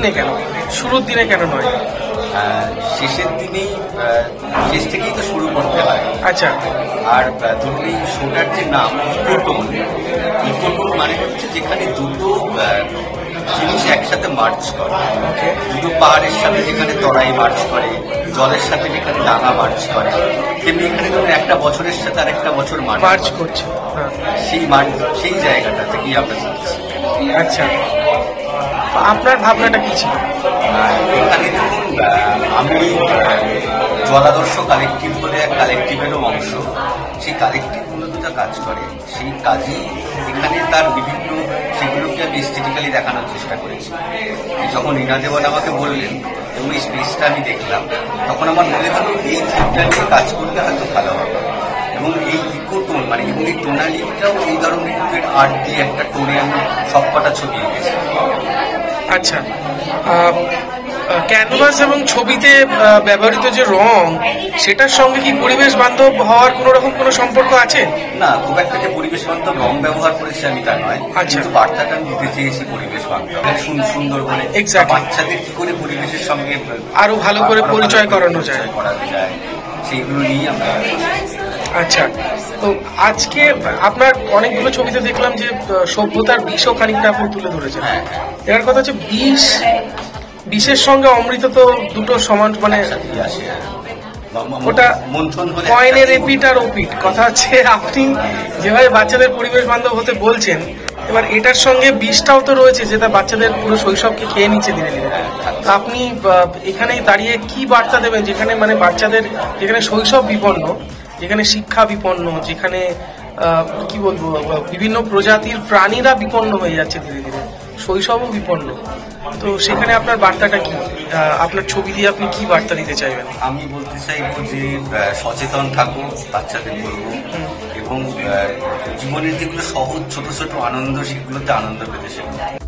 দিনে কেন, শুরুর দিনে কেন নয়? শেষের দিনেই, শেষ থেকেই তো শুরু করতে হয়। আচ্ছা। আর ধরুন এই শোটার যে নাম ইকোটোন, ইকোটোন মানে হচ্ছে যেখানে দুটো জিনিস একসাথে মার্চ করে, দুটো পাহাড়ের সাথে যেখানে তরাই মার্চ করে, জলের সাথে যেখানে ডাঙা মার্চ করে, তেমনি এখানে ধরুন একটা বছরের সাথে আরেকটা বছর মার্চ করছে। সেই জায়গাটা থেকেই আমরা চলছি। আচ্ছা, আপনার ভাবনাটা কি ছিল? এখানে দেখুন, আমি জলাদর্শ কালেকটিভ বলে এক কালেকটিভেরও অংশ। সেই কালেকটিভ মূলত যা কাজ করে সেই কাজই এখানে তার বিভিন্ন সেগুলোকে আমি এস্থেটিক্যালি দেখানোর চেষ্টা করেছি। যখন রিনা দেওয়ান আমাকে বললেন এবং এই স্পেসটা আমি দেখলাম, তখন আমার মনে হলো এই থিমটা নিয়ে কাজ করলে হয়তো ভালো হবে। এবং এই ইকোটোন মানে এবং এই টোনালিটাও এই ধরনের আর্ট দিয়ে একটা টোনে আমি সবকটা ছবি এঁকেছি। আচ্ছা, ক্যানভাস এবং ছবিতে ব্যবহৃত যে রং, সেটার সঙ্গে কি পরিবেশ বান্ধব হওয়ার কোনো রকম কোনো সম্পর্ক আছে? না, খুব একটা যে পরিবেশ বান্ধব রং ব্যবহার করেছি আমি তা নয়। আচ্ছা, বার্তাটা আমি দিতে চেয়েছি পরিবেশ বান্ধব, সুন্দর করে বাচ্চাদের কি করে পরিবেশের সঙ্গে আরো ভালো করে পরিচয় করানো যায়, সেইগুলো নিয়ে আমরা। আচ্ছা, তো আজকে আপনার অনেকগুলো ছবিতে দেখলাম যে সভ্যতার বিষও খানিকটা আপনি তুলে ধরেছেন। এর কথা হচ্ছে বিষের সঙ্গে অমৃত তো দুটো সমান, মানে ওটা কয়েনের এপিট আর ওপিট। কথা হচ্ছে আপনি যেভাবে বাচ্চাদের পরিবেশ বান্ধব হতে বলছেন, এবার এটার সঙ্গে বিষটাও তো রয়েছে যেটা বাচ্চাদের পুরো শৈশবকে খেয়ে নিচ্ছে ধীরে ধীরে। আপনি এখানে দাঁড়িয়ে কি বার্তা দেবেন, যেখানে মানে বাচ্চাদের, যেখানে শৈশব বিপন্ন, যেখানে শিক্ষা বিপন্ন, যেখানে কি বলবো বিভিন্ন প্রজাতির প্রাণীরা বিপন্ন হয়ে যাচ্ছে ধীরে ধীরে, শৈশবও বিপন্ন, তো সেখানে আপনার বার্তাটা কি? আপনার ছবি দিয়ে আপনি কি বার্তা দিতে চাইবেন? আমি বলতে চাইবো যে সচেতন থাকো, বাচ্চাদের বলবো, এবং জীবনের যেগুলো সহজ ছোট ছোট আনন্দ, সেগুলোতে আনন্দ পেতে শেখো।